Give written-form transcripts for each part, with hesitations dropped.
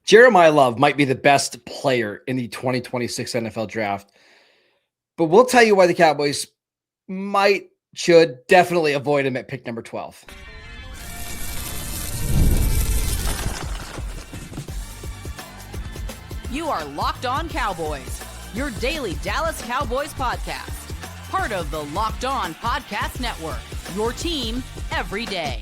Jeremiyah Love might be the best player in the 2026 NFL draft, but we'll tell you why the Cowboys should definitely avoid him at pick number 12. You are Locked On Cowboys, your daily Dallas Cowboys podcast. Part of the Locked On Podcast Network, your team every day.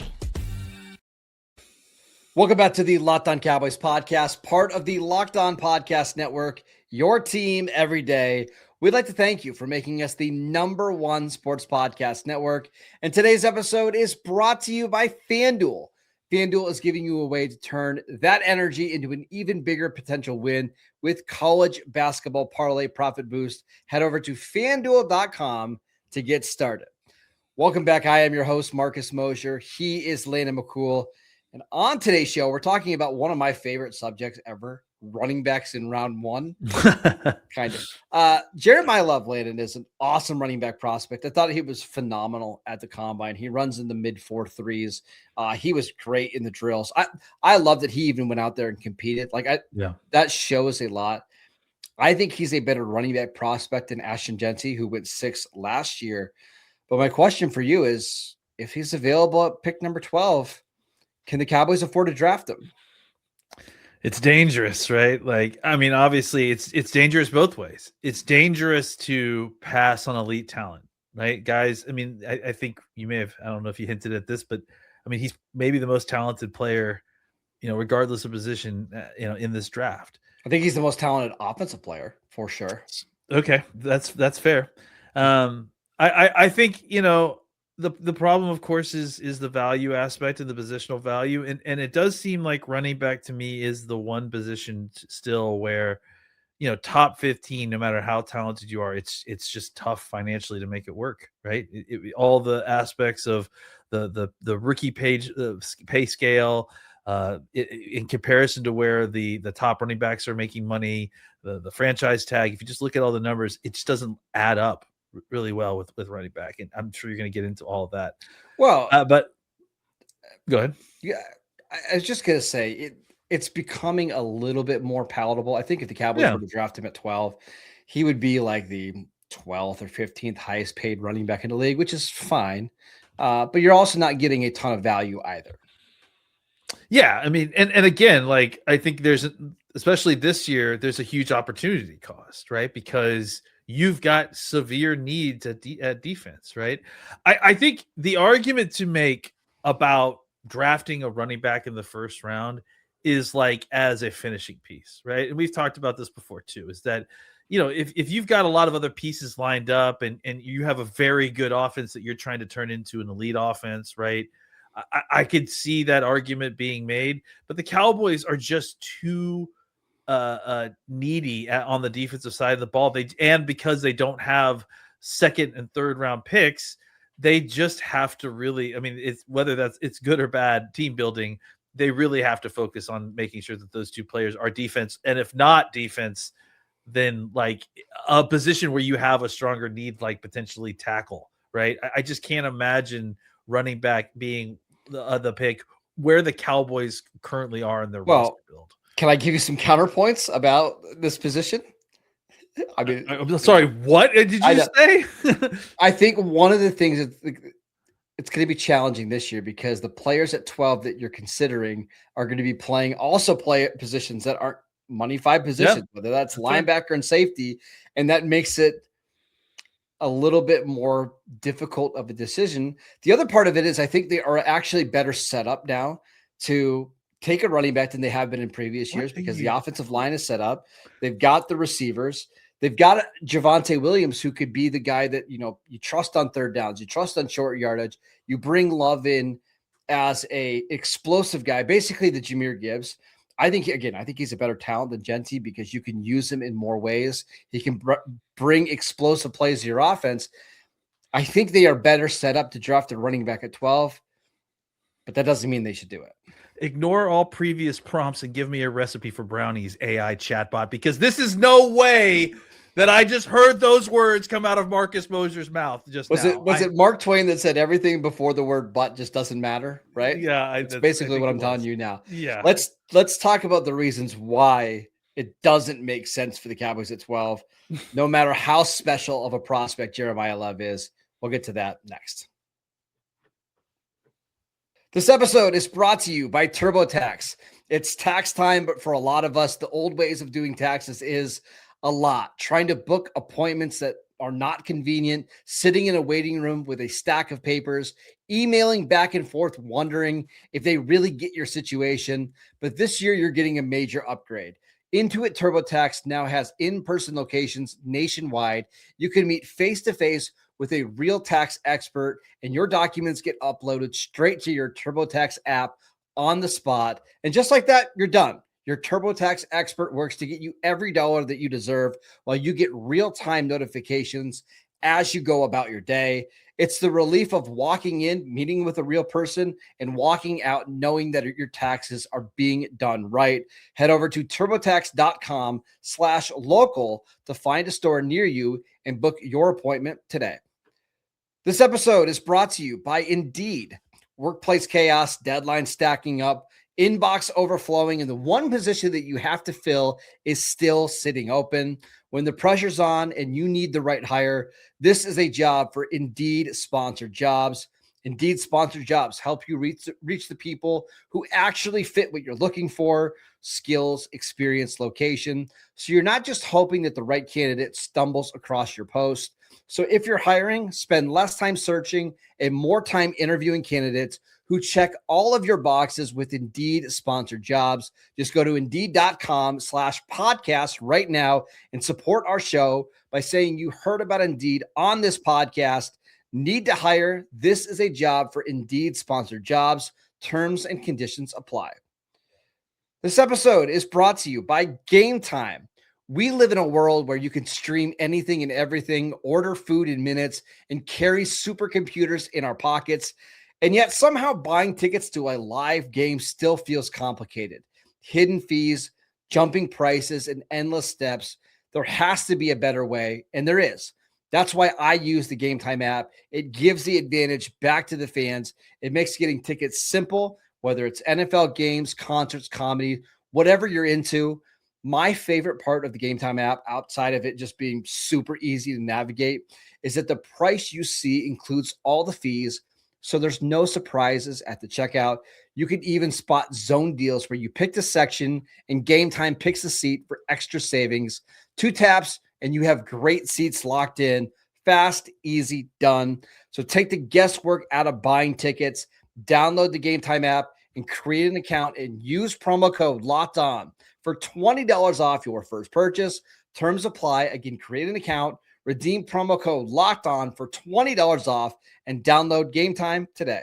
Welcome back to the Locked On Cowboys podcast, part of the Locked On Podcast Network, your team every day. We'd like to thank you for making us the #1 sports podcast network. And today's episode is brought to you by FanDuel. FanDuel is giving you a way to turn that energy into an even bigger potential win with college basketball parlay profit boost. Head over to FanDuel.com to get started. Welcome back. I am your host, Marcus Mosher. He is Landon McCool. And on today's show, we're talking about one of my favorite subjects ever, running backs in round one. Kind of. Jeremiyah Love, Landon, is an awesome running back prospect. I thought he was phenomenal at the combine. He runs in the mid 4.3s. He was great in the drills. I love that he even went out there and competed. That shows a lot. I think he's a better running back prospect than Ashton Jeanty, who went 6th last year. But my question for you is, if he's available at pick number 12, can the Cowboys afford to draft him? It's dangerous, right? Obviously it's dangerous both ways. It's dangerous to pass on elite talent, right? Guys, I think you may have, I don't know if you hinted at this, but he's maybe the most talented player, regardless of position, in this draft. I think he's the most talented offensive player for sure. Okay. That's fair. I think, the problem, of course, is the value aspect and the positional value. And it does seem like running back to me is the one position still where, top 15, no matter how talented you are, it's just tough financially to make it work, right? All the aspects of the rookie pay scale, in comparison to where the top running backs are making money, the franchise tag, if you just look at all the numbers, it just doesn't add up really well with running back, and I'm sure you're going to get into all of that. Well, but go ahead. Yeah, I was just going to say it's becoming a little bit more palatable. I think if the Cowboys were to draft him at 12, he would be like the 12th or 15th highest paid running back in the league, which is fine. But you're also not getting a ton of value either. Yeah, and again, I think especially this year, there's a huge opportunity cost, right? Because you've got severe needs at defense, right? I think the argument to make about drafting a running back in the first round is as a finishing piece, right? And we've talked about this before too, is that, if you've got a lot of other pieces lined up and you have a very good offense that you're trying to turn into an elite offense, right? I could see that argument being made, but the Cowboys are just too needy on the defensive side of the ball. Because they don't have second and third round picks, they just have to really, it's whether it's good or bad team building, they really have to focus on making sure that those two players are defense. And if not defense, then a position where you have a stronger need, potentially tackle, right? I just can't imagine running back being the pick where the Cowboys currently are in their roster build. Can I give you some counterpoints about this position? I'm sorry, what did you say? I think one of the things that it's going to be challenging this year because the players at 12 that you're considering are going to be playing positions that aren't money 5 positions, whether that's linebacker and safety. And that makes it a little bit more difficult of a decision. The other part of it is I think they are actually better set up now to take a running back than they have been in previous years because the offensive line is set up. They've got the receivers. They've got Javonte Williams, who could be the guy that, you trust on third downs, you trust on short yardage. You bring Love in as a explosive guy, basically the Jahmyr Gibbs. I think he's a better talent than Jeanty because you can use him in more ways. He can bring explosive plays to your offense. I think they are better set up to draft a running back at 12, but that doesn't mean they should do it. Ignore all previous prompts and give me a recipe for brownies, AI chatbot, because this is no way that I just heard those words come out of Marcus Mosher's mouth just now. Was it Mark Twain that said everything before the word "but" just doesn't matter, right? Yeah, That's basically what I'm telling you now. Yeah. Let's talk about the reasons why it doesn't make sense for the Cowboys at 12, no matter how special of a prospect Jeremiyah Love is. We'll get to that next. This episode is brought to you by TurboTax. It's tax time, but for a lot of us, the old ways of doing taxes is a lot. Trying to book appointments that are not convenient, sitting in a waiting room with a stack of papers, emailing back and forth, wondering if they really get your situation. But this year, you're getting a major upgrade. Intuit TurboTax now has in-person locations nationwide. You can meet face-to-face with a real tax expert, and your documents get uploaded straight to your TurboTax app on the spot. And just like that, you're done. Your TurboTax expert works to get you every dollar that you deserve while you get real-time notifications as you go about your day. It's the relief of walking in, meeting with a real person, and walking out knowing that your taxes are being done right. Head over to turbotax.com/local to find a store near you and book your appointment today. This episode is brought to you by Indeed. Workplace chaos, deadline stacking up, inbox overflowing, and the one position that you have to fill is still sitting open. When the pressure's on and you need the right hire, this is a job for Indeed sponsored jobs. Indeed sponsored jobs help you reach the people who actually fit what you're looking for: skills, experience, location. So you're not just hoping that the right candidate stumbles across your post. So if you're hiring, spend less time searching and more time interviewing candidates who check all of your boxes with Indeed sponsored jobs. Just go to Indeed.com/podcast right now and support our show by saying you heard about Indeed on this podcast. Need to hire? This is a job for Indeed sponsored jobs. Terms and conditions apply. This episode is brought to you by Game Time. We live in a world where you can stream anything and everything, order food in minutes, and carry supercomputers in our pockets. And yet somehow buying tickets to a live game still feels complicated. Hidden fees, jumping prices, and endless steps. There has to be a better way, and there is. That's why I use the Game Time app. It gives the advantage back to the fans. It makes getting tickets simple, whether it's NFL games, concerts, comedy, whatever you're into. My favorite part of the Game Time app, outside of it just being super easy to navigate, is that the price you see includes all the fees, so there's no surprises at the checkout. You can even spot zone deals where you pick the section and Game Time picks the seat for extra savings. 2 taps and you have great seats locked in. Fast, easy, done. So take the guesswork out of buying tickets. Download the Game Time app and create an account and use promo code LOCKEDON for $20 off your first purchase. Terms apply. Again, create an account, redeem promo code LOCKEDON for $20 off, and download Game Time today.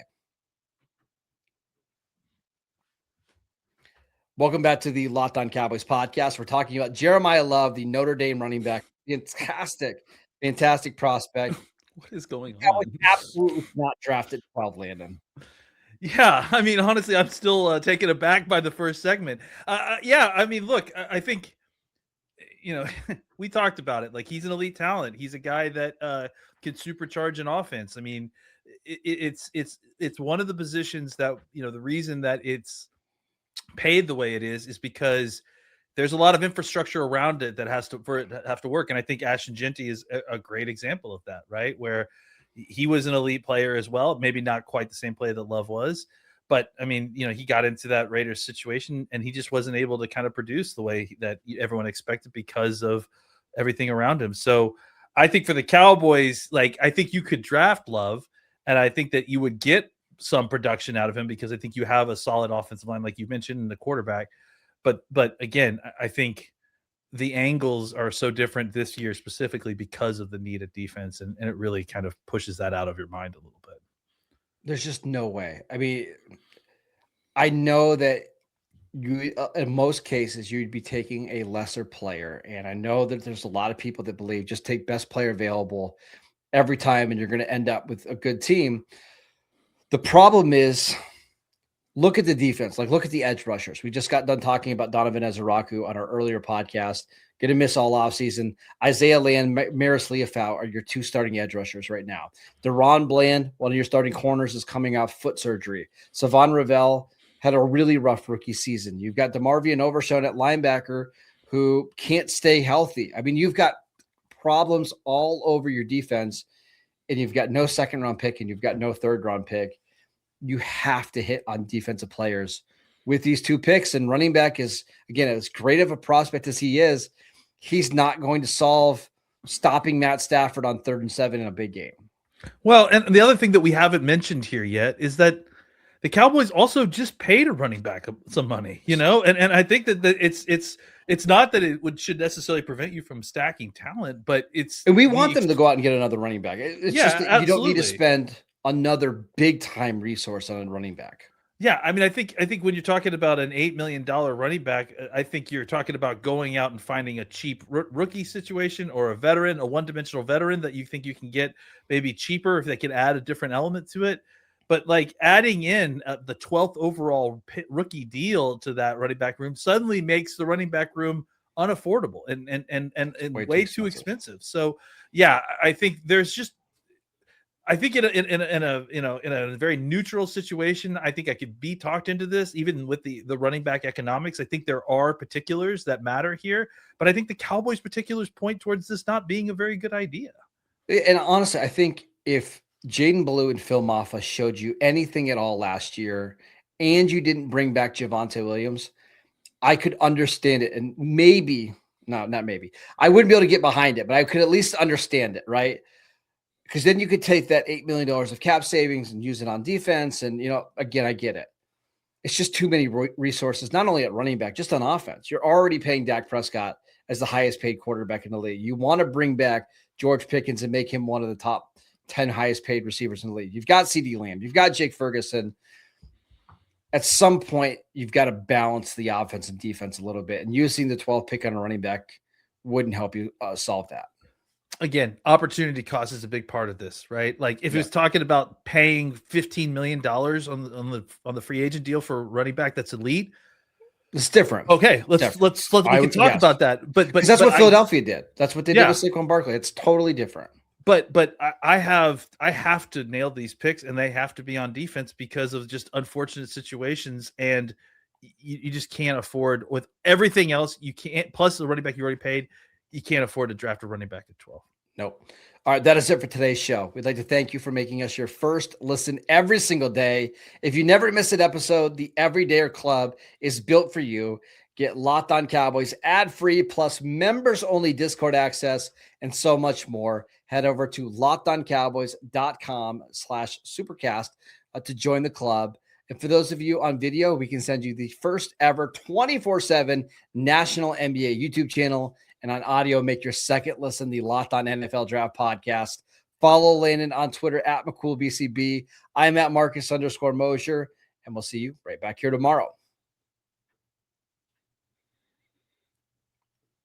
Welcome back to the Locked On Cowboys podcast. We're talking about Jeremiyah Love, the Notre Dame running back. Fantastic prospect. What is going on? Cowboys absolutely not drafted 12, Landon. Yeah, I mean, honestly, I'm still taken aback by the first segment. Yeah, I mean, look, I think, we talked about it. Like, he's an elite talent. He's a guy that can supercharge an offense. I mean, it's one of the positions that, the reason that it's paid the way it is because there's a lot of infrastructure around it that have to work. And I think Ashton Jeanty is a great example of that, right? Where he was an elite player as well, maybe not quite the same player that Love was, but I mean, he got into that Raiders situation and he just wasn't able to kind of produce the way that everyone expected because of everything around him. So I think for the Cowboys, like, I think you could draft Love and I think that you would get some production out of him because I think you have a solid offensive line, like you mentioned, in the quarterback. But again, I think the angles are so different this year specifically because of the need at defense, and it really kind of pushes that out of your mind a little bit. There's just no way. I mean, I know that you, in most cases, you'd be taking a lesser player, and I know that there's a lot of people that believe just take best player available every time, and you're going to end up with a good team. The problem is, look at the defense. Like, look at the edge rushers. We just got done talking about Donovan Ezeraku on our earlier podcast. going to miss all offseason. Isaiah Land, Maris Leafau are your 2 starting edge rushers right now. Deron Bland, one of your starting corners, is coming off foot surgery. Savon Ravel had a really rough rookie season. You've got DeMarvion Overshown at linebacker who can't stay healthy. I mean, you've got problems all over your defense, and you've got no second-round pick and you've got no third-round pick. You have to hit on defensive players with these 2 picks, and running back is, again, as great of a prospect as he is, he's not going to solve stopping Matt Stafford on 3rd and 7 in a big game. Well, and the other thing that we haven't mentioned here yet is that the Cowboys also just paid a running back some money, and I think that it's not that it should necessarily prevent you from stacking talent, but and we want them to go out and get another running back. It's just that you don't need to spend another big time resource on a running back. Yeah, I mean, I think when you're talking about an $8 million running back, I think you're talking about going out and finding a cheap rookie situation or a veteran, a one-dimensional veteran that you think you can get maybe cheaper if they can add a different element to it. But like adding in the 12th overall rookie deal to that running back room suddenly makes the running back room unaffordable and way too expensive. So yeah, I think there's just. I think in a very neutral situation, I think I could be talked into this, even with the running back economics. I think there are particulars that matter here, but I think the Cowboys' particulars point towards this not being a very good idea. And honestly, I think if Jaden Blue and Phil Maffa showed you anything at all last year, and you didn't bring back Javonte Williams, I could understand it, and maybe not maybe I wouldn't be able to get behind it, but I could at least understand it, right? Because then you could take that $8 million of cap savings and use it on defense. And, again, I get it. It's just too many resources, not only at running back, just on offense. You're already paying Dak Prescott as the highest paid quarterback in the league. You want to bring back George Pickens and make him one of the top 10 highest paid receivers in the league. You've got CeeDee Lamb. You've got Jake Ferguson. At some point, you've got to balance the offense and defense a little bit. And using the 12th pick on a running back wouldn't help you solve that. Again, opportunity cost is a big part of this, right? Like if it's talking about paying $15 million on the free agent deal for a running back that's elite, it's different. Okay, we can talk about that. But that's what Philadelphia did. That's what they did with Saquon Barkley. It's totally different. But I have to nail these picks, and they have to be on defense because of just unfortunate situations, and you just can't afford with everything else. You can't. Plus the running back you already paid. You can't afford to draft a running back at 12. Nope. All right, that is it for today's show. We'd like to thank you for making us your first listen every single day. If you never miss an episode, the Everydayer Club is built for you. Get Locked On Cowboys ad-free plus members-only Discord access and so much more. Head over to lockedoncowboys.com/supercast to join the club. And for those of you on video, we can send you the first ever 24/7 national NBA YouTube channel. And on audio, make your second listen the Locked On NFL Draft podcast. Follow Landon on Twitter at McCoolBCB. I'm at Marcus _Mosher, and we'll see you right back here tomorrow.